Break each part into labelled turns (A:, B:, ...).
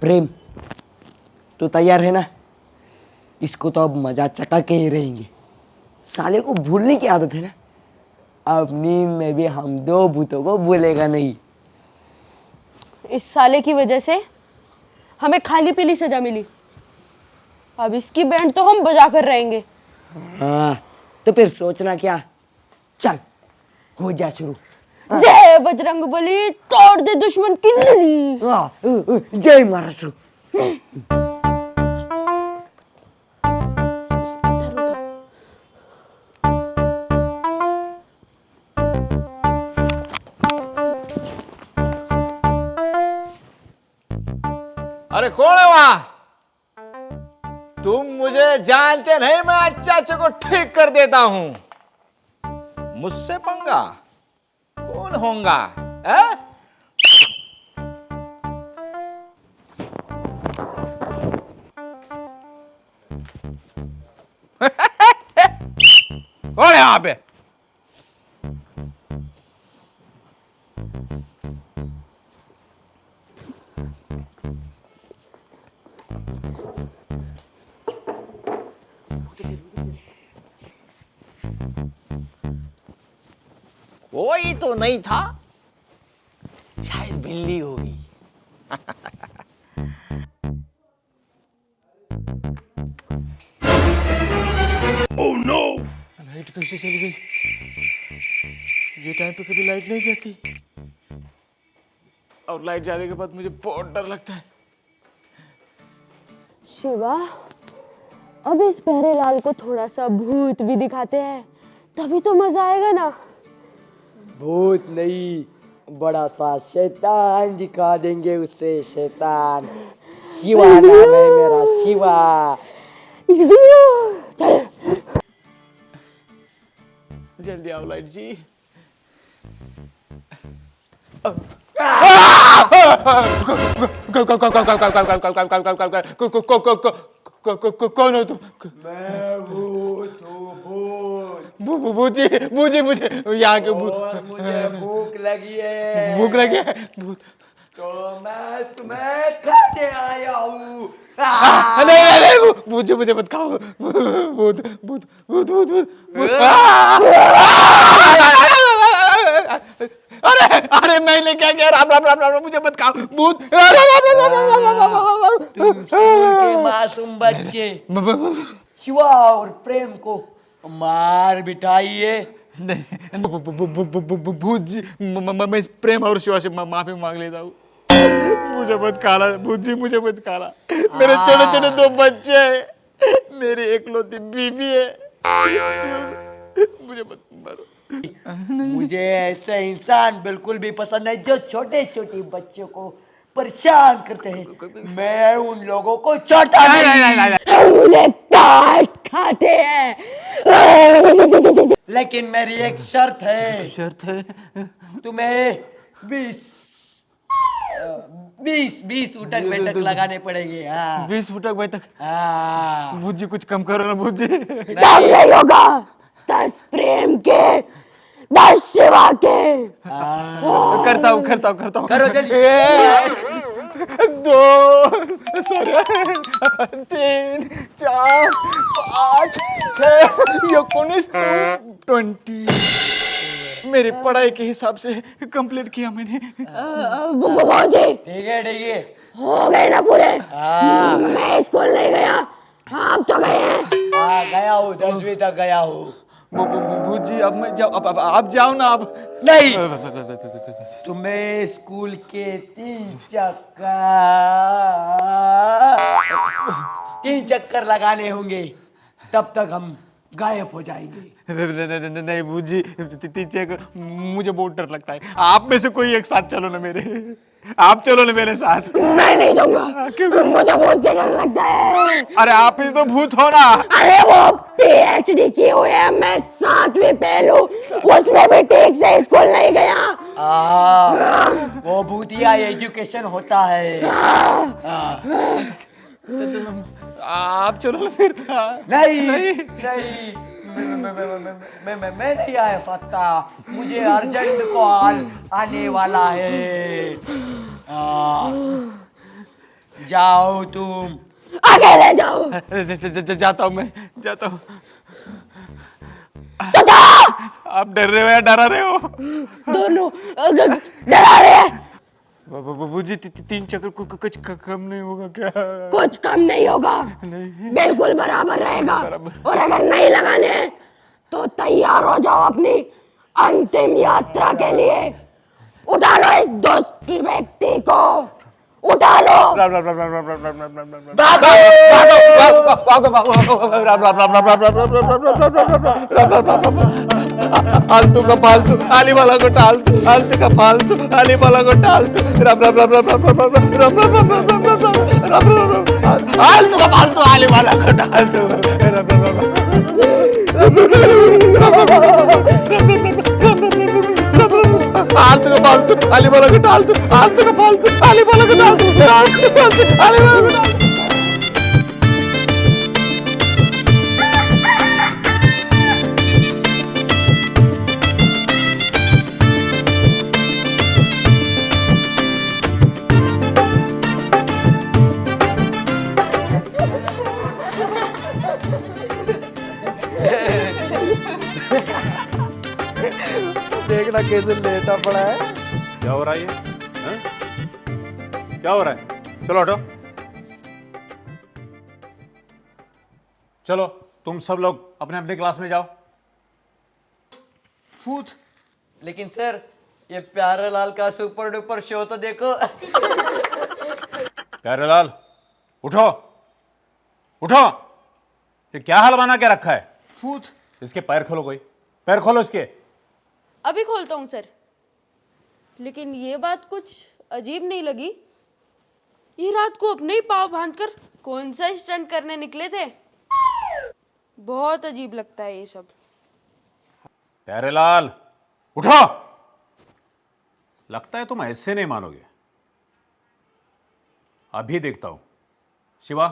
A: प्रेम, तो तैयार है ना? इसको तो अब मजा चटा के ही रहेंगे। साले को भूलने की आदत है ना, अब नींद में भी हम दो भूतों को भूलेगा नहीं।
B: इस साले की वजह से हमें खाली पीली सजा मिली, अब इसकी बैंड तो हम बजा कर रहेंगे।
A: हाँ, तो फिर सोचना क्या, चल हो जा शुरू।
B: जय बजरंग बली, तोड़ दे दुश्मन की नली।
A: जय महाराष्ट्र।
C: अरे कौन है वहां? तुम मुझे जानते नहीं, मैं अच्छे को ठीक कर देता हूं। मुझसे पंगा कौन होगा? कौन है यहां पे? कोई तो नहीं था, शायद बिल्ली होगी। Oh no! लाइट कैसे चली गई? ये टाइम पे कभी लाइट नहीं जाती, और लाइट जाने के बाद मुझे बहुत डर लगता है।
B: शिवा, अब इस पहरेलाल को थोड़ा सा भूत भी दिखाते हैं, तभी तो मजा आएगा ना।
A: भूत नहीं, बड़ा सा शैतान दिखा देंगे उसे। शैतान शिवा नाम है मेरा, शिवा।
B: चल
C: जल्दी आओ लाइट जी। कौन हो तुम?
A: मैं भूत हूँ, भूत।
C: बूजी बूजी, मुझे यहाँ के
A: मुझे भूख लगी है।
C: भूख लगी है।
A: तो मैं तुम्हें खाने आया हूँ।
C: नहीं नहीं नहीं, बूजी मुझे मत खाओ। भूत भूत भूत भूत भूत। अरे अरे मैंने क्या किया? राम राम राम राम, मुझे मत खाओ भूत।
A: तुम स्कूल के मासूम बच्चे शिवा और प्रेम को मार बिठाइए।
C: भूत जी, मैं प्रेम और शिवा से माफी मांग लेता हूँ। मुझे मत खाना भूत जी, मुझे मत खाना। मेरे छोटे छोटे दो बच्चे हैं, मेरी एकलौती बीवी है, मुझे मत मारो।
A: मुझे ऐसे इंसान बिल्कुल भी पसंद नहीं जो छोटे छोटे बच्चों को परेशान करते हैं। मैं उन लोगों को छोटा नहीं,
B: उन्हें काट खाते हैं।
A: लेकिन मेरी एक शर्त है।
C: शर्त है?
A: तुम्हें 20 उठक बैठक लगाने पड़ेंगे। हाँ
C: 20 फुटक भाई तक?
A: हाँ।
C: भूत जी कुछ कम करो ना भूत जी।
B: कम नहीं होगा, 10 प्रेम के, 10 शिवा के।
C: करता हूँ
A: करो जल्दी।
C: 2 सॉरी 3 4 5 6 19 20। मेरी पढ़ाई के हिसाब से कंप्लीट किया मैंने।
B: जी
A: ठीक है।
B: हो गए ना पूरे?
A: हाँ
B: मैं स्कूल नहीं गया, आप तो गए हैं।
A: हाँ गया हूँ, 10वीं तक गया हूँ।
C: भूत जी अब मैं जाओ, अब आप जाओ ना। अब
A: नहीं, तुम्हें स्कूल के 3 चक्कर लगाने होंगे, तब तक हम गायब हो जाएंगे।
C: नहीं भूत जी, मुझे बहुत डर लगता है। आप में से कोई एक साथ चलो ना मेरे, आप चलो ना मेरे साथ।
B: मैं नहीं जाऊंगा, मुझे बहुत डर लगता है।
C: अरे आप ही तो भूत हो ना।
B: अरे वो PhD किए हुए हैं, मैं 7वीं फेल हूँ, उसमें भी ठीक से स्कूल नहीं गया।
A: वो भूतिया एजुकेशन होता है।
C: आप चलो ना फिर।
A: नहीं मैं नहीं आ सकता, मुझे अर्जेंट कॉल आने वाला है। जाओ तुम।
B: अकेले जाओ
C: जाता हूँ मैं, जाता हूँ।
B: तो जाओ।
C: आप डर रहे हो या डरा रहे हो?
B: दोनों डरा रहे हैं।
C: बाबूजी 3 चक्कर कुछ कम नहीं होगा क्या?
B: कुछ कम नहीं होगा, बिल्कुल बराबर रहेगा। और अगर नहीं लगाने तो तैयार हो जाओ अपनी अंतिम यात्रा के लिए। उठा लो इस दुष्ट व्यक्ति को, उठा लो।
C: आलतू का फालतू आली वाला को टालतू, आलतू का फालतू आली वाला को टालतू, रब रब रब रब रब रब रब रब रब रब रब रब रब आलतू का फालतू आली वाला को टालतू, रब रब आलतू का फालतू आली वाला को टालतू, आलतू का फालतू आली वाला को टालतू, आलतू का फालतू आली वाला को टालतू।
D: देखना कैसे लेटा पड़ा है।
E: क्या हो रहा है ये? हैं? क्या हो रहा है? चलो हटो। चलो तुम सब लोग अपने अपने क्लास में जाओ।
A: भूत। लेकिन सर ये प्यारेलाल का सुपर डुपर शो तो देखो।
E: प्यारेलाल उठो, उठो। ये क्या हाल बना के रखा है?
A: भूत।
E: इसके पैर खोलो, कोई पैर खोलो इसके।
B: अभी खोलता हूँ सर, लेकिन ये बात कुछ अजीब नहीं लगी। ये रात को अपने ही पाँव बांधकर कौन सा स्टंट करने निकले थे? बहुत अजीब लगता है ये सब।
E: प्यारेलाल उठो। लगता है तुम ऐसे नहीं मानोगे। अभी देखता हूं। शिवा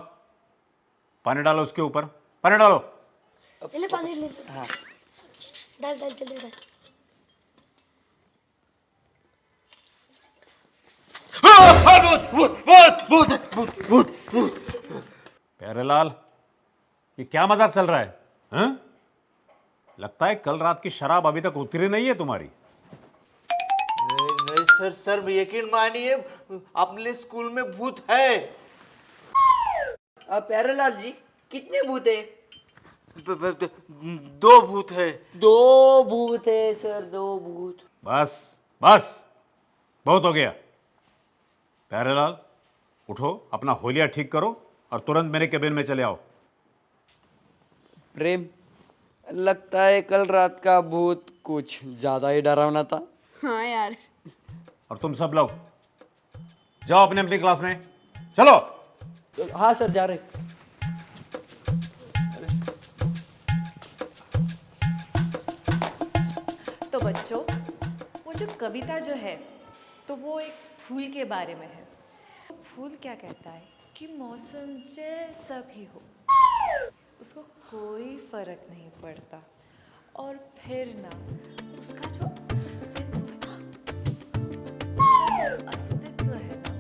E: पानी डालो उसके ऊपर, पानी डालो।
F: ले पानी ले। हाँ। डाल डाल जल्दी डाल।
E: प्यारेलाल ये क्या मजाक चल रहा है? हैं? लगता है कल रात की शराब अभी तक उतरी नहीं है तुम्हारी।
D: नहीं सर, सर यकीन मानिए अपने स्कूल में भूत है।
A: प्यारेलाल जी कितने भूत है?
D: 2 भूत है।
A: 2 भूत है सर, 2 भूत।
E: बस बस बहुत हो गया। प्यारेलाल उठो, अपना होलिया ठीक करो और तुरंत मेरे केबिन में चले आओ।
A: प्रेम, लगता है कल रात का भूत कुछ ज्यादा ही डरावना था।
B: हाँ यार।
E: और तुम सब लोग जाओ अपने अपनी क्लास में, चलो।
A: हाँ सर जा रहे।
G: तो बच्चों, वो जो कविता जो है तो वो एक फूल के बारे में है। फूल क्या कहता है कि मौसम जैसा भी हो उसको कोई फर्क नहीं पड़ता, और फिर ना उसका जो अस्तित्व है ना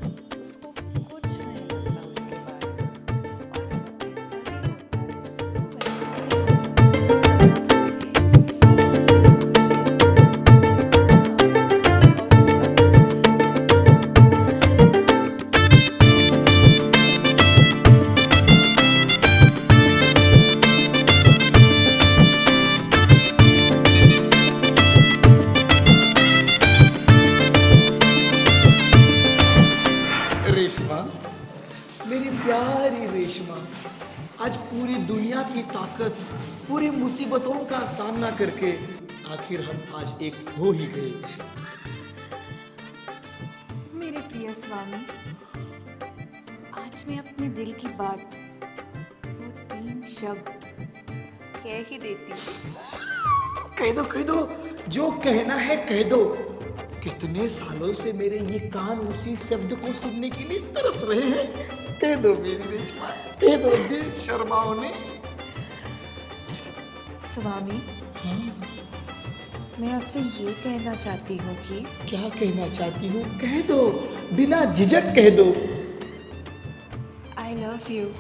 G: उसको कुछ नहीं लगता उसके बारे में, और ऐसा ही होता है।
H: रेशमा, मेरी प्यारी रेशमा, आज पूरी दुनिया की ताकत, पूरी मुसीबतों का सामना करके आखिर हम आज एक हो ही गए।
G: मेरे प्रिय स्वामी, आज मैं अपने दिल की बात वो 3 शब्द कह ही देती हूँ।
H: कह दो, जो कहना है कह दो। कितने सालों से मेरे ये कान उसी शब्द को सुनने के लिए तरस रहे हैं। कह दो मेरी रेशमा, कह दो, शर्माओ ने।
G: स्वामी, मैं आपसे ये कहना चाहती हूँ कि
H: क्या कहना चाहती हूँ? कह दो, बिना झिझक कह दो।
G: I love you.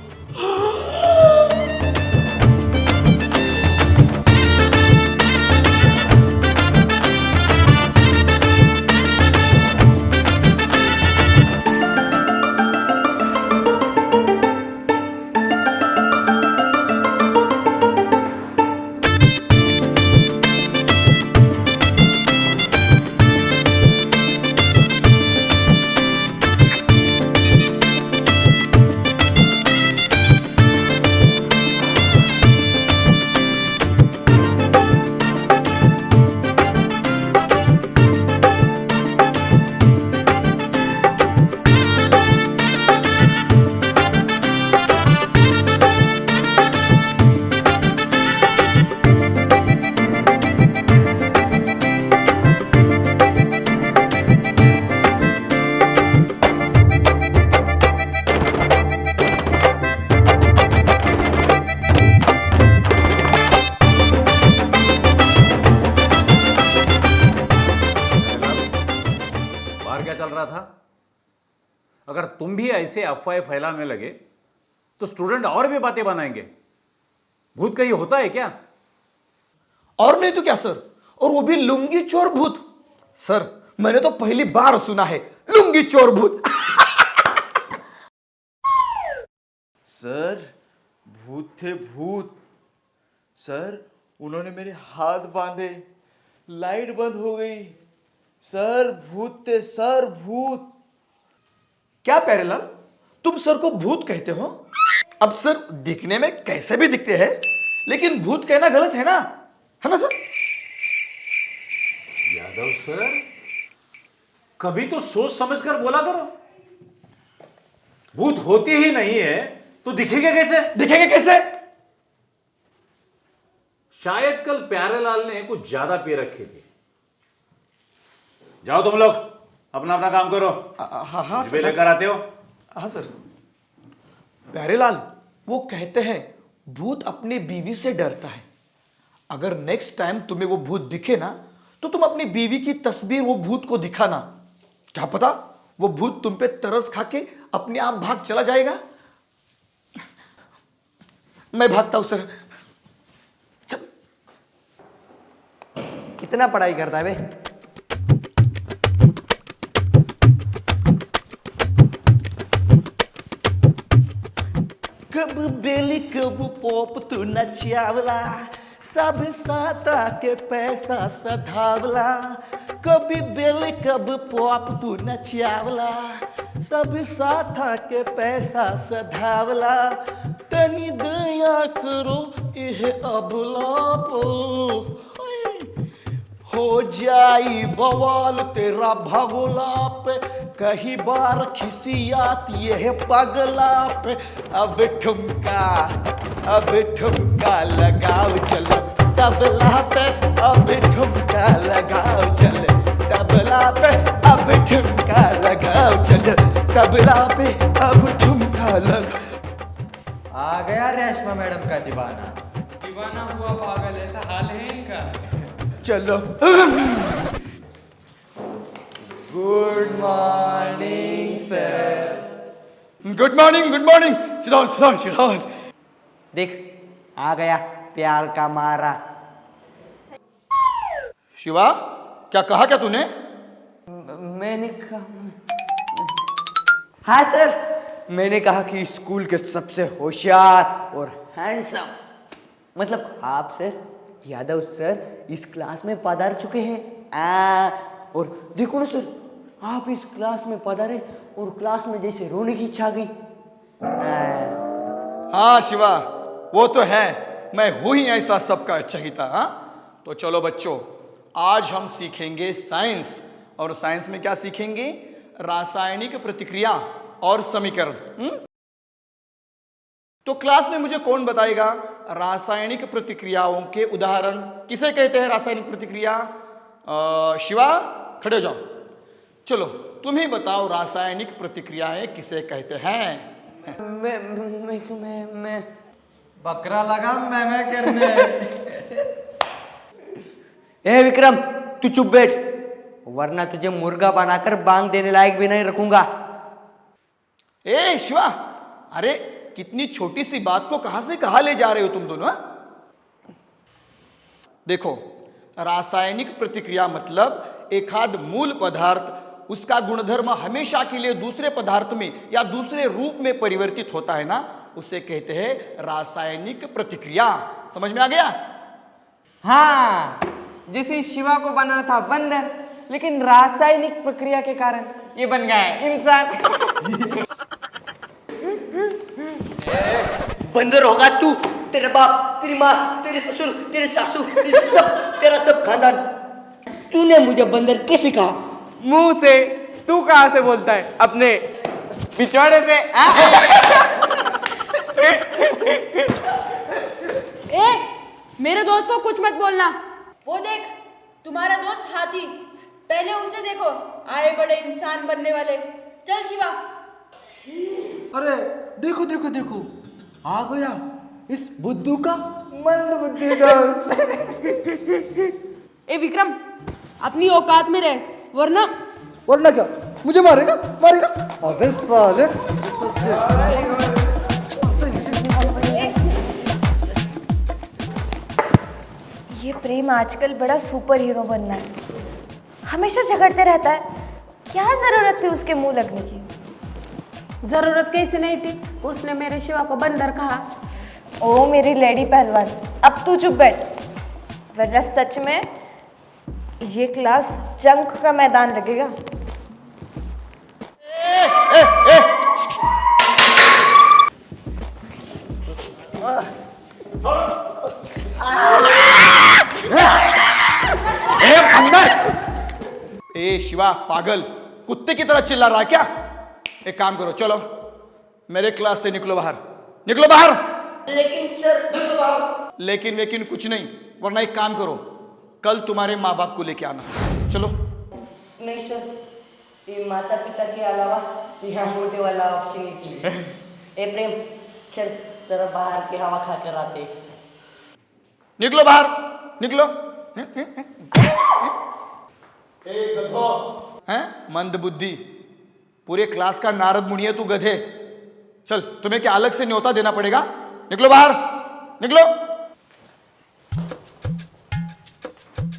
E: बाहर क्या चल रहा था? अगर तुम भी ऐसे अफवाहें फैलाने लगे तो स्टूडेंट और भी बातें बनाएंगे। भूत कहीं होता है क्या?
H: और नहीं तो क्या सर, और वो भी लुंगी चोर भूत। सर मैंने तो पहली बार सुना है लुंगी चोर भूत।
D: सर भूत थे भूत। सर उन्होंने मेरे हाथ बांधे, लाइट बंद हो गई। सर भूत थे सर, भूत।
H: क्या प्यारेलाल, तुम सर को भूत कहते हो? अब सर दिखने में कैसे भी दिखते हैं, लेकिन भूत कहना गलत है ना सर?
E: यादव सर, कभी तो सोच समझकर बोला करो। भूत होती ही नहीं है तो दिखेंगे कैसे? शायद कल प्यारेलाल ने कुछ ज्यादा पी रखे थे। जाओ तुम लोग अपना अपना काम करो।
H: हाँ
E: डिब्बे लेकर आते हो?
H: हाँ सर। प्यारेलाल, वो कहते हैं भूत अपनी बीवी से डरता है। अगर नेक्स्ट टाइम तुम्हें वो भूत दिखे ना, तो तुम अपनी बीवी की तस्वीर वो भूत को दिखाना। क्या पता वो भूत तुम पे तरस खा के अपने आप भाग चला जाएगा। मैं भागता हूं सर। चल।
A: कितना पढ़ाई करता है बे?
H: कब बेली कब पोप तू नचियावला, सब साता के पैसा सधावला। कभी बेली कब पोप तू नचियावला, सब साथा के पैसा सधावला। तनी दया करो यह अबला पो, हो जाई बवाल तेरा भगोला पे। कहीं बार खिसियात यह पगला पे। अब ठुमका लगाओ चल तबला पे। अब ठुमका लगाओ चल तबला पे। अब ठुमका लगाओ चल तबला पे। अब ठुमका लगा।
C: आ गया रेशमा मैडम का दीवाना।
I: दीवाना हुआ पागल, ऐसा हाल है इनका।
H: चलो।
C: Good morning sir.
H: Good morning. Sit down.
A: देख आ गया प्यार का मारा।
H: शिवा, क्या कहा क्या तूने?
A: मैंने कहा, हाँ सर, मैंने कहा कि स्कूल के सबसे होशियार और हैंडसम, मतलब आप सर, यादव सर इस क्लास में पधार चुके हैं। और देखो ना सर, आप इस क्लास में पधारे और क्लास में जैसे रोने की इच्छा गई।
H: हाँ शिवा, वो तो है, मैं हूं ही ऐसा सबका चाहिता। हाँ तो चलो बच्चों, आज हम सीखेंगे साइंस। और साइंस में क्या सीखेंगे? रासायनिक प्रतिक्रिया और समीकरण। तो क्लास में मुझे कौन बताएगा रासायनिक प्रतिक्रियाओं के उदाहरण किसे कहते हैं? रासायनिक प्रतिक्रिया। शिवा खड़े हो जाओ। चलो तुम ही बताओ रासायनिक प्रतिक्रियाएं किसे कहते हैं?
A: मैं
C: बकरा लगा मैं करने।
A: ए विक्रम, तू चुप बैठ, वरना तुझे मुर्गा बनाकर बांग देने लायक भी नहीं रखूंगा।
H: ए शिवा, अरे कितनी छोटी सी बात को कहां से कहां ले जा रहे हो तुम दोनों, हाँ? देखो, रासायनिक प्रतिक्रिया मतलब एखाद मूल पदार्थ उसका गुणधर्म हमेशा के लिए दूसरे पदार्थ में या दूसरे रूप में परिवर्तित होता है ना, उसे कहते हैं रासायनिक प्रतिक्रिया। समझ में आ गया?
I: हाँ, जैसे शिवा को बनाना था बंदर, लेकिन रासायनिक प्रक्रिया के कारण ये बन गया है इंसान।
A: बंदर होगा तू, तेरा बाप, तेरी माँ, तेरे ससुर, तेरे सासू, तेरा सब खानदान। तूने मुझे बंदर कैसे कहा?
I: मुंह से। तू कहाँ से बोलता है? अपने पिछवाड़े से।
B: ए, मेरे दोस्त को कुछ मत बोलना। वो देख, तुम्हारा दोस्त हाथी, पहले उसे देखो, आए बड़े इंसान बनने वाले। चल शिवा।
C: अरे देखो देखो देखो, आ गया इस बुद्धू का मंद बुद्धि दोस्त।
B: ए विक्रम, अपनी औकात में रह, वरना
C: क्या मुझे मारेगा? मारेगा? अबे साले।
F: ये प्रेम आजकल बड़ा सुपर हीरो बनना है, हमेशा झगड़ते रहता है। क्या जरूरत थी उसके मुंह लगने की?
B: जरूरत कैसे नहीं थी? उसने मेरे शिवा को बंदर कहा।
F: ओ मेरी लेडी पहलवान, अब तू चुप बैठ, वरना सच में ये क्लास जंग का मैदान लगेगा।
H: ए शिवा, पागल कुत्ते की तरह चिल्ला रहा है क्या? एक काम करो, चलो मेरे क्लास से निकलो बाहर, निकलो बाहर।
A: लेकिन सर,
H: लेकिन कुछ नहीं, वरना एक काम करो, कल तुम्हारे माँ बाप को लेके आना। चलो।
A: नहीं सर, ये माता पिता के अलावा यहाँ मोटे वाला ऑप्शन ही चाहिए। ए प्रेम, चल जरा बाहर की हवा खा कर आते।
H: निकलो बाहर, निकलो। गधो हैं, मंद बुद्धि, पूरे क्लास का नारद मुनि है तू गधे। चल, तुम्हें क्या अलग से न्योता देना पड़ेगा? निकलो बाहर, निकलो।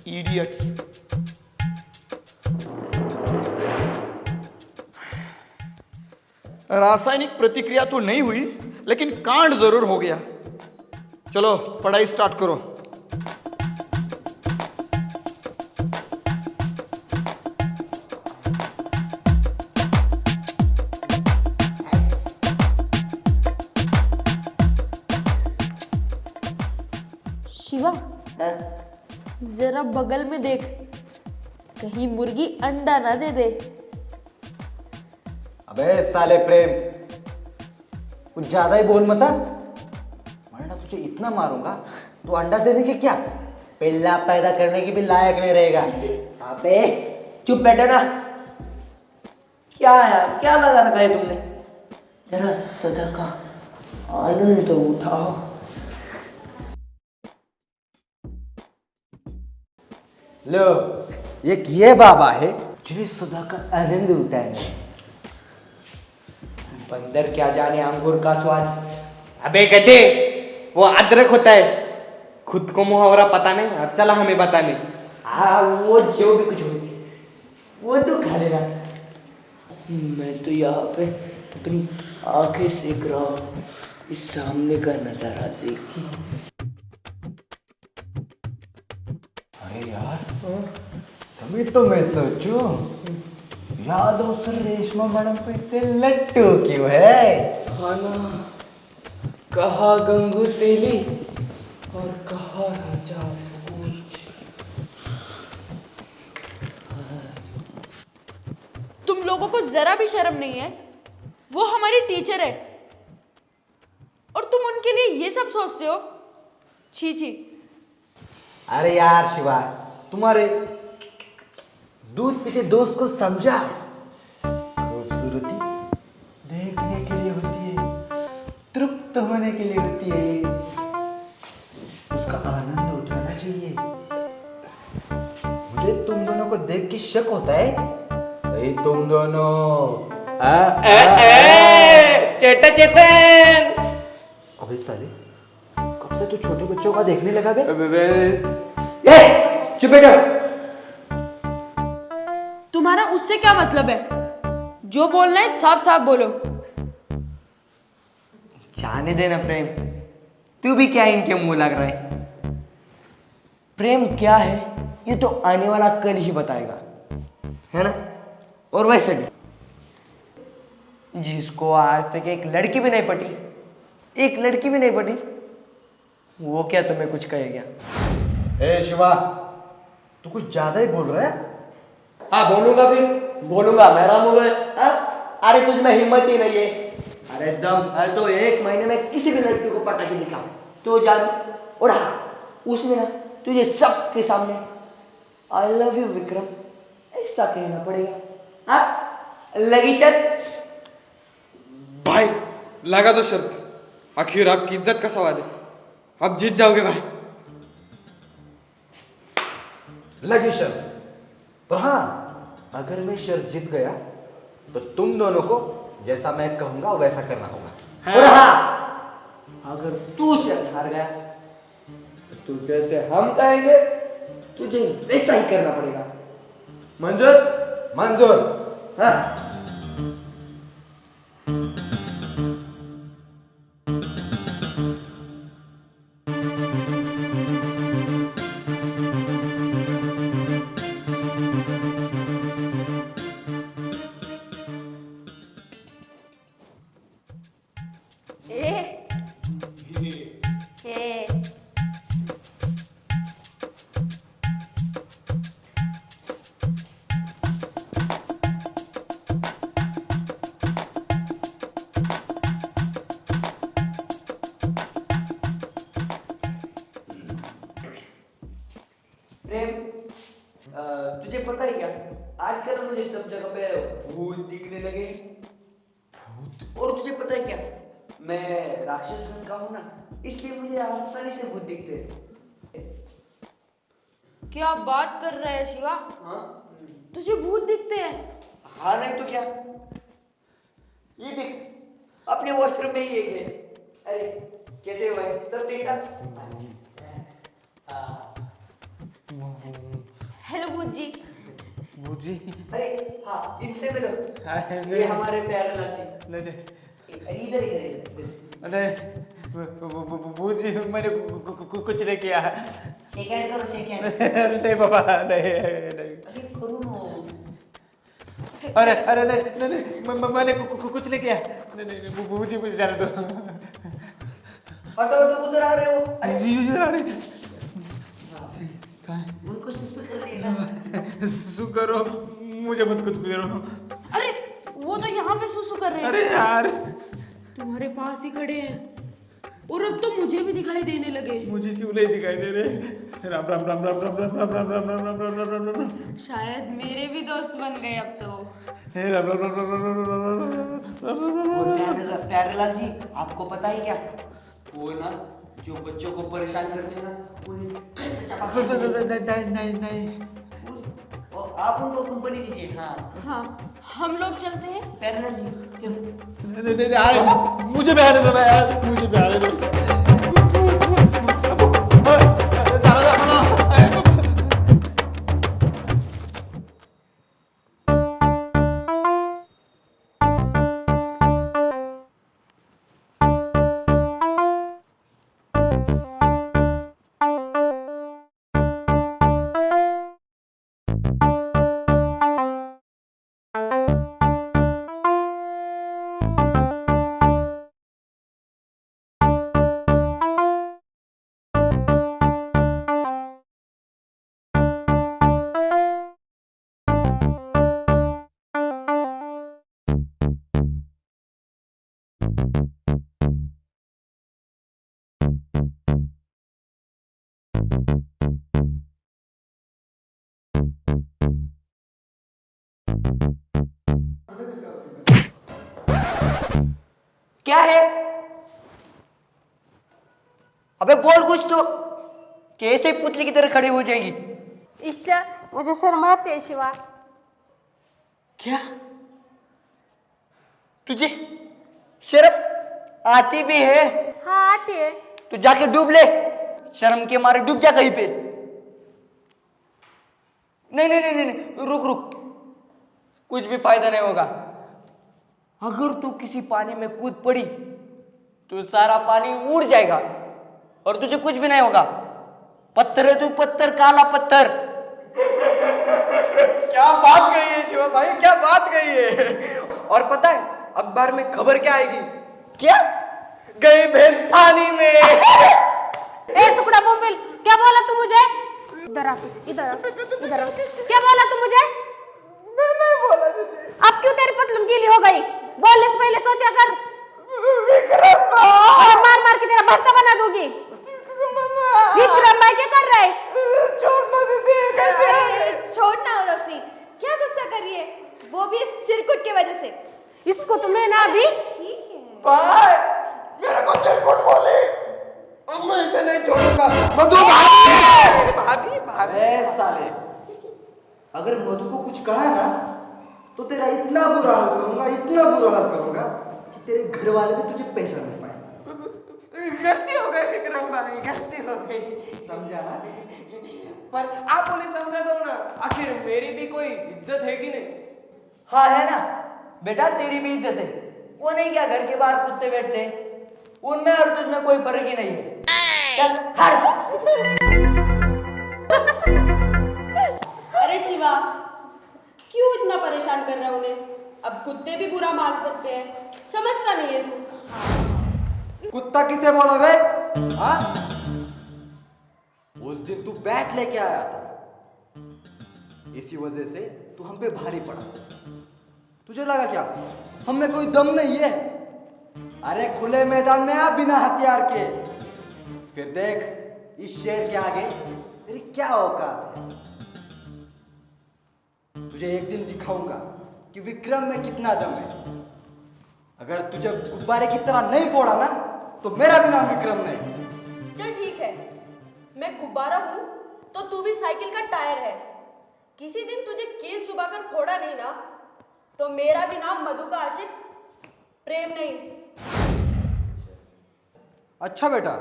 H: इडियट्स। रासायनिक प्रतिक्रिया तो नहीं हुई, लेकिन कांड जरूर हो गया। चलो पढ़ाई स्टार्ट करो।
B: शिवा, जरा बगल में देख, कहीं मुर्गी अंडा ना दे दे।
C: अबे साले प्रेम, कुछ ज्यादा ही बोल मत, वरना तुझे इतना मारूंगा तो अंडा देने के क्या, पिल्ला पैदा करने की भी लायक नहीं रहेगा।
A: अबे चुप बैठो ना। क्या यार, क्या लगा रखा है तुमने? जरा सजा का आनंद तो उठाओ।
C: लो, एक ये बाबा है जिन्हें सदा का आनंद उठाएंगे।
A: बंदर क्या जाने अंगूर का स्वाद।
I: अबे गधे, वो अदरक होता है, खुद को मुहावरा पता नहीं और चला हमें बताने।
A: हाँ, वो जो भी कुछ हो, वो तो खा लेना। मैं तो यहाँ पे अपनी आंखें सेक रहा हूँ, इस सामने का नजारा देखी।
C: अरे यार, तभी तो मैं सोचूं, यादव सर रेशमा मैडम पे इतने लट्टू क्यों है?
A: खाना कहा गंगू तेली और कहा राजा पूछ।
B: तुम लोगों को जरा भी शर्म नहीं है? वो हमारी टीचर है और तुम उनके लिए ये सब सोचते हो? छी छी।
C: अरे यार शिवा, तुम्हारे दूध पीते दोस्त को समझा, खूबसूरती देखने के लिए होती है, तृप्त होने के लिए होती है, उसका आनंद उठाना चाहिए। मुझे तुम दोनों को देख के शक होता है, भाई तुम दोनों
I: बेटा चेतन।
C: अबे साले, कब से तू छोटे बच्चों का देखने लगा बे?
A: चुप बैठो।
B: तुम्हारा उससे क्या मतलब है? जो बोलना है साफ साफ बोलो।
A: जाने देना प्रेम, तू भी क्या इनके मुंह लग रहा है? प्रेम क्या है ये तो आने वाला कल ही बताएगा, है ना? और वैसे भी जिसको आज तक एक लड़की भी नहीं पटी, एक लड़की भी नहीं पटी, वो क्या तुम्हें कुछ कहेगा?
C: ए शिवा, तू कुछ ज्यादा ही बोल रहा है।
A: हाँ बोलूंगा, फिर बोलूंगा, मेरा मुंह है। हाँ? अरे तुझ में हिम्मत ही नहीं है। अरे दम है तो 1 महीने में किसी भी लड़की को पटा के दिखा तो जान। और हाँ, उसने ना तुझे सबके सामने आई लव यू विक्रम ऐसा कहना पड़ेगा। हाँ लगी शर्त?
I: भाई लगा दो शर्त, आखिर आपकी इज्जत का सवाल है, आप जीत जाओगे भाई।
C: लगी शर्त, पर हाँ अगर मैं शर्त जीत गया तो तुम दोनों को जैसा मैं कहूंगा वैसा करना होगा।
A: और हाँ अगर तू शर्त हार गया तो तू जैसे हम कहेंगे तुझे वैसा ही करना पड़ेगा। मंजूर?
C: मंजूर।
A: हाँ। प्रेम, तुझे पता है क्या, आजकल मुझे सब जगह पे भूत दिखने लगे। और तुझे पता है क्या, मैं राक्षस रंग का हूँ ना, इसलिए मुझे आसानी से भूत दिखते हैं।
B: क्या बात कर रहा है शिवा?
A: हाँ?
B: तुझे भूत दिखते हैं?
A: हाँ नहीं तो क्या, ये देख अपने वॉशरूम में ही एक है। अरे कैसे हुआ है, सब ठीक ठाक?
B: हेलो भूत जी।
I: बूजी।
A: अरे हाँ इनसे मिलो, ये हमारे प्यारे लाची। इधर इधर
I: अरे बूजी मैंने कुछ नहीं किया।
A: शेक हैंड करो, शेक हैंड।
I: नहीं बाबा, नहीं।
A: अरे करो ना।
I: अरे अरे नहीं नहीं, मैंने कुछ नहीं किया। नहीं बूजी मुझे जाने दो।
A: हटो हटो, उधर आ रहे हो। अरे
I: अरे
A: उनको सुसु कर रही है ना।
I: सुसु करो, मुझे मत कुछ करो।
B: अरे वो तो यहाँ पे सुसु कर रहे हैं।
I: अरे यार
B: तुम्हारे पास ही खड़े हैं और अब तो मुझे भी दिखाई देने लगे।
I: मुझे क्यों नहीं दिखाई दे रहे? राम राम राम राम राम राम राम राम राम राम राम राम राम राम राम।
B: शायद मेरे भी दोस्त बन गए अब तो।
I: हे राम राम राम राम राम राम राम राम।
A: और प्यारेलाल जी, आपको पता है क्या, वो ना जो बच्चों को परेशान करते हैं ना, उन्हें घर से चपा के
I: नहीं
A: और आप उनको कंपनी दीजिए। हाँ
B: हाँ हम लोग चलते हैं।
A: प्यारेलाल जी चलो।
I: नहीं, मुझे भी आने दो यार, मुझे भी आने दो।
A: क्या है? अबे बोल कुछ तो, कैसे ही पुतली की तरह खड़ी हो जाएगी?
B: ईशा मुझे शर्म आती है शिवा।
A: क्या तुझे शर्म आती भी है?
F: हाँ आती है।
A: तू जाके डूब ले, शर्म के मारे डूब जा कहीं पे। नहीं नहीं नहीं नहीं, रुक रुक, कुछ भी फायदा नहीं होगा। अगर तू किसी पानी में कूद पड़ी तो सारा पानी उड़ जाएगा और तुझे कुछ भी नहीं होगा। पत्थर है तू, पत्थर, काला पत्थर।
I: क्या बात कही है शिवा भाई, क्या बात कही है। और पता है अखबार में खबर क्या आएगी?
A: क्या?
I: गई भैंस पानी में।
F: ए सुकड़ा बोबिल, क्या बोला तू मुझे? इधर आ, इधर आ, इधर आ। क्या बोला तू मुझे?
I: नहीं बोला दीदी।
F: अब क्यों तेरी पतलून गीली हो गई? बोलने से पहले सोचा कर।
I: विक्रम
F: और मार मार के तेरा भर्ता बना दूंगी। विक्रम भाई क्या कर रहा है?
I: छोड़ना दीदी।
G: छोड़ना हो रोशनी, क्या गुस्सा कर रही है? वो भी इस चिरकुट की वजह से।
F: इसको तुम्हें ना अभी
G: ठीक है।
I: भाई मेरे को चिरकुट बोले, अब मैं इसे नहीं छोड़ूंगा।
C: मधु
I: भाभी भाभी।
C: ए साले, अगर मधु को कुछ कहा ना तो तेरा इतना बुरा हाल करूंगा, इतना बुरा हाल करूंगा कि तेरे घर वाले भी तुझे पहचान नहीं पाए।
I: गलती हो गई विक्रम भाई, गलती हो गई।
C: समझा ना?
I: पर आप बोले समझा दो ना, आखिर मेरी भी कोई इज्जत है कि नहीं?
A: हाँ है ना बेटा, तेरी भी इज्जत है। वो नहीं क्या घर के बाहर कुत्ते बैठते, उनमें और तुझमें कोई फर्क ही नहीं है। चल हट।
J: अरे शिवा, क्यों इतना परेशान कर रहा है उन्हें? अब कुत्ते भी बुरा मान सकते हैं, समझता नहीं है तू।
C: कुत्ता किसे बोलो बे? हाँ? उस दिन तू बैट लेके आया था, इसी वजह से तू हम पे भारी पड़ा। तुझे लगा क्या हम में कोई दम नहीं है? अरे खुले मैदान में आ बिना हथियार के, फिर देख इस शेर के आगे तेरी क्या औकात है। तुझे एक दिन दिखाऊंगा कि विक्रम में कितना दम है। अगर तुझे गुब्बारे की तरह नहीं फोड़ा ना तो मेरा भी नाम विक्रम नहीं।
J: चल ठीक है, मैं गुब्बारा हूँ तो तू भी साइकिल का टायर है। किसी दिन तुझे कील चुबाकर फोड़ा नहीं ना तो मेरा भी नाम मधु का आशिक प्रेम नहीं।
C: अच्छा बेटा,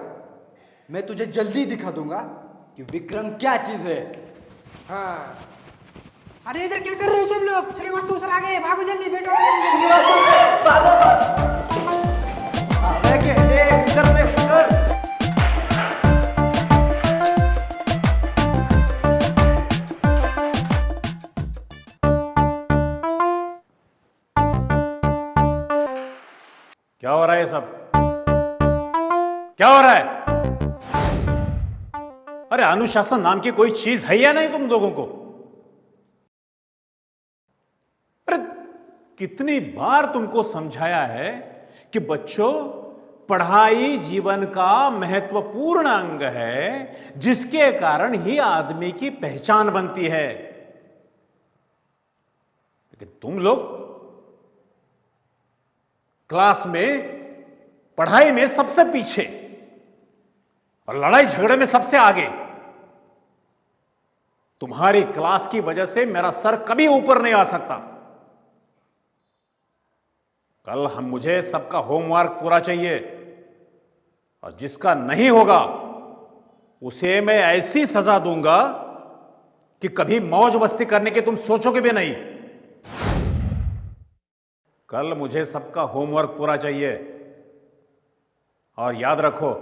C: मैं तुझे जल्दी दिखा दूंगा कि विक्रम क्या चीज है।
I: हाँ। अरे इधर क्या कर रहे हो सब लोग? श्रीवास्तव सर आ गए, भागो जल्दी, बैठो।
E: क्या हो रहा है ये सब? क्या हो रहा है? अरे अनुशासन नाम की कोई चीज है या नहीं तुम लोगों को? अरे कितनी बार तुमको समझाया है कि बच्चों, पढ़ाई जीवन का महत्वपूर्ण अंग है जिसके कारण ही आदमी की पहचान बनती है। लेकिन तुम लोग क्लास में पढ़ाई में सबसे पीछे और लड़ाई झगड़े में सबसे आगे। तुम्हारी क्लास की वजह से मेरा सर कभी ऊपर नहीं आ सकता। कल मुझे सबका होमवर्क पूरा चाहिए और जिसका नहीं होगा उसे मैं ऐसी सजा दूंगा कि कभी मौज मस्ती करने की तुम सोचोगे भी नहीं। कल मुझे सबका होमवर्क पूरा चाहिए और याद रखो,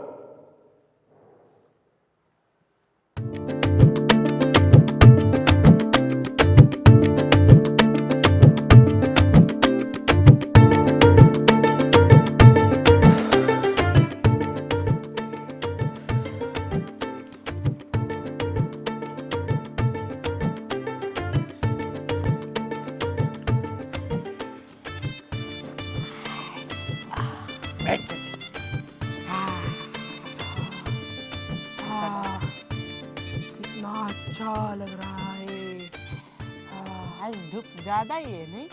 H: कितना अच्छा लग रहा है।
A: आज धूप ज्यादा ही है नहीं?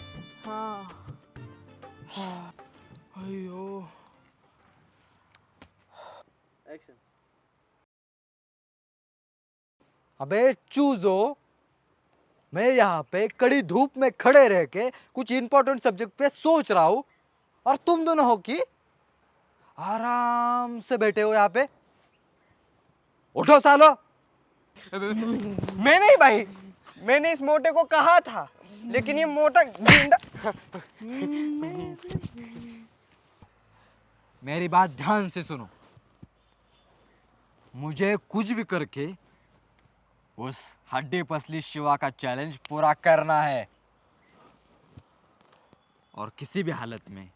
H: अयो,
C: अबे चूजो, मैं यहाँ पे कड़ी धूप में खड़े रह के कुछ इंपॉर्टेंट सब्जेक्ट पे सोच रहा हूँ और तुम दोनों हो कि आराम से बैठे हो यहाँ पे। उठो सालो।
I: मैं नहीं भाई, मैंने इस मोटे को कहा था, लेकिन ये मोटा गेंडा।
C: मेरी बात ध्यान से सुनो, मुझे कुछ भी करके उस हड्डी पसली शिवा का चैलेंज पूरा करना है, और किसी भी हालत में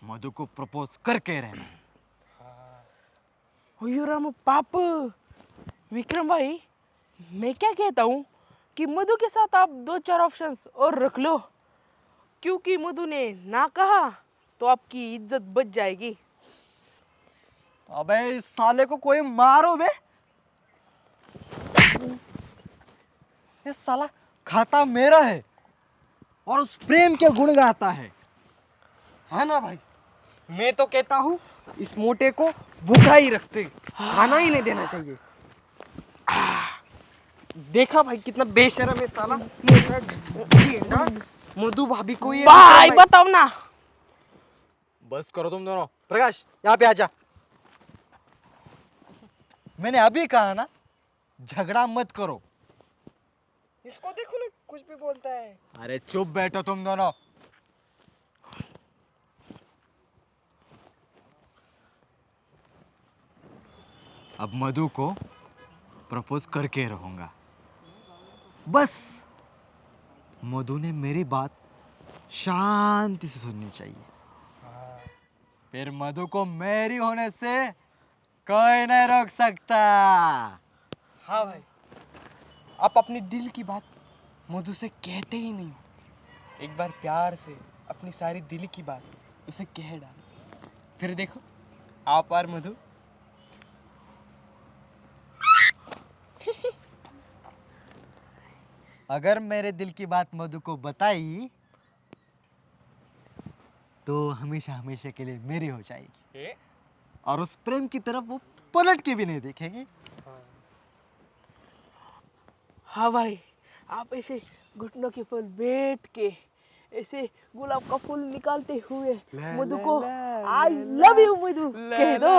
C: मधु को प्रपोज करके रहना।
K: राम पाप विक्रम भाई, मैं क्या कहता हूँ कि मधु के साथ आप 2-4 ऑप्शंस और रख लो, क्योंकि मधु ने ना कहा तो आपकी इज्जत बच जाएगी।
C: अबे इस साले को कोई मारो बे। ये साला खाता मेरा है और उस प्रेम के गुण गाता है ना भाई?
I: मैं तो कहता हूँ इस मोटे को भूखा ही रखते, खाना ही नहीं देना चाहिए। देखा भाई कितना बेशरम है साला, मोटा गेंडा। मधु भाभी को ये
K: भाई बताओ ना।
C: बस करो तुम दोनों। प्रकाश यहाँ पे आजा। मैंने अभी कहा ना, झगड़ा मत करो।
I: इसको देखो ना, कुछ भी बोलता है।
C: अरे चुप बैठो तुम दोनों। अब मधु को प्रपोज करके रहूंगा। बस मधु ने मेरी बात शांति से सुननी चाहिए, फिर मधु को मेरी होने से कोई नहीं रोक सकता।
I: हाँ भाई, आप अपनी दिल की बात मधु से कहते ही नहीं हो। एक बार प्यार से अपनी सारी दिल की बात उसे कह डालो, फिर देखो आप और मधु।
C: अगर मेरे दिल की बात मधु को बताई तो हमेशा हमेशा के लिए मेरी हो जाएगी, और उस प्रेम की तरफ वो पलट के भी नहीं देखेगी।
K: हाँ भाई, आप ऐसे घुटनों के पर बैठ के ऐसे गुलाब का फूल निकालते हुए मधु को आई लव यू मधु कह दो।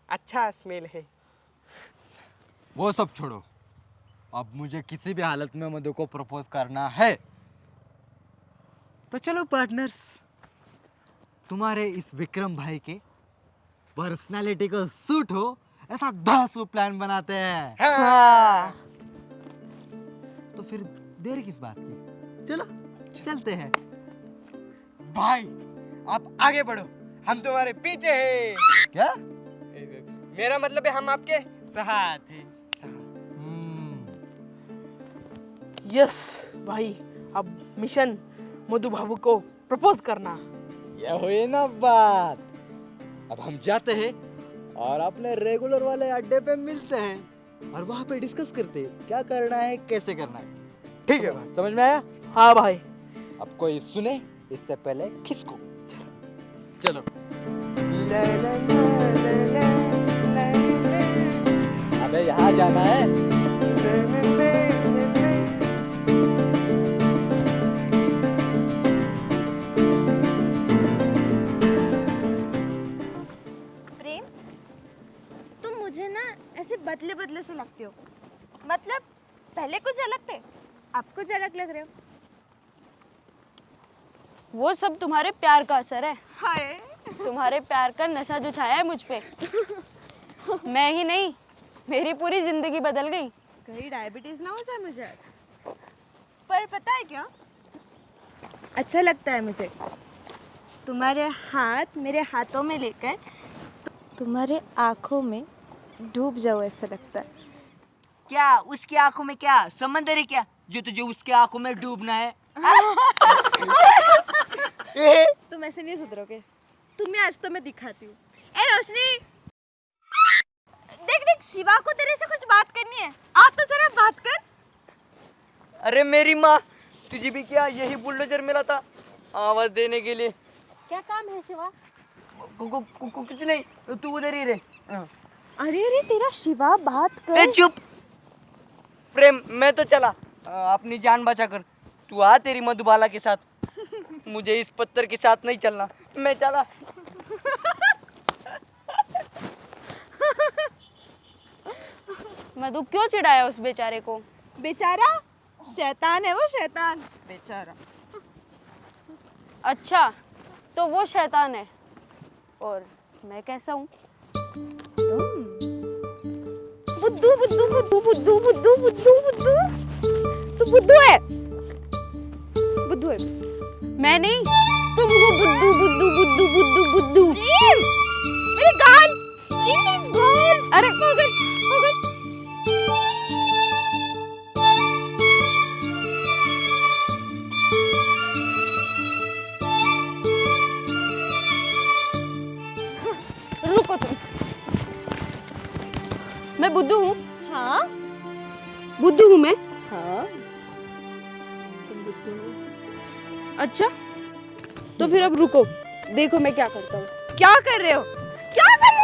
K: अच्छा स्मेल है।
C: वो सब छोड़ो, अब मुझे किसी भी हालत में मधु को प्रपोज करना है। तो चलो पार्टनर्स, तुम्हारे इस विक्रम भाई के पर्सनालिटी को सूट हो ऐसा धांसू प्लान बनाते हैं।
K: हाँ।
C: तो फिर देर किस बात की, चलो चलते हैं।
I: भाई आप आगे बढ़ो, हम तुम्हारे पीछे हैं।
C: क्या?
I: मेरा मतलब है हम आपके साथ हैं।
K: यस भाई, अब मिशन मधु बाबू को प्रपोज करना।
C: ये हुई ना बात। अब हम जाते हैं और अपने रेगुलर वाले अड्डे पे मिलते हैं और वहाँ पे डिस्कस करते हैं क्या करना है, कैसे करना है।
I: ठीक है भाई,
C: समझ में आया?
K: हाँ भाई।
C: अब कोई सुने इससे पहले खिसको। चलो। अबे यहाँ जाना है।
F: प्रेम, तुम मुझे ना ऐसे बदले बदले से लगते हो। मतलब पहले कुछ अलग थे, अब कुछ अलग लग रहे हो।
J: वो सब तुम्हारे प्यार का असर है।
F: हाय।
J: तुम्हारे प्यार का नशा जो छाया है मुझ पे। मैं ही नहीं, मेरी पूरी जिंदगी बदल गई।
F: कहीं डायबिटीज ना हो जाए मुझे आज। पर पता है क्या, अच्छा लगता है मुझे तुम्हारे हाथ मेरे हाथों में लेकर तुम्हारे आंखों में डूब जाओ, ऐसा लगता है।
A: क्या उसकी आंखों में क्या समंदर है क्या जो तुझे उसके आंखों में डूबना है?
F: तुम ऐसे नहीं सुधरोगे। तुम्हें आज तो मैं दिखाती हूँ। ए रोशनी, देख देख, शिवा को तेरे से कुछ बात करनी है। आ तो जरा बात कर।
I: अरे मेरी माँ, तुझे भी क्या यही बुलडोजर मिला था आवाज देने के लिए?
J: क्या काम है शिवा?
I: कुछ नहीं, तू उधर ही रहे।
F: अरे अरे तेरा शिवा बात
A: ए
F: कर।
A: चुप। प्रेम मैं तो चला, अपनी जान बचा कर। तू आ तेरी मधुबाला के साथ, मुझे इस पत्थर के साथ नहीं चलना, मैं चला।
J: मधु क्यों चिढ़ाया उस बेचारे को?
F: बेचारा शैतान है वो, शैतान बेचारा।
J: अच्छा तो वो शैतान है और मैं कैसा हूँ?
F: बुद्धू बुद्धू बुद्धू बुद्धू बुद्धू बुद्धू बुद्धू, तू बुद्धू है, बुद्धू है।
J: मैं नहीं, तुम हो बुद्धू बुद्धू बुद्धू बुद्धू बुद्धू।
F: मेरे गाल, मेरे गाल। अरे हो गई, हो गई।
J: रुको तुम, मैं बुद्धू हूँ।
F: हाँ
J: बुद्धू हूँ मैं।
F: हाँ
J: अच्छा तो फिर अब रुको, देखो मैं क्या करता हूँ।
F: क्या कर रहे हो, क्या कर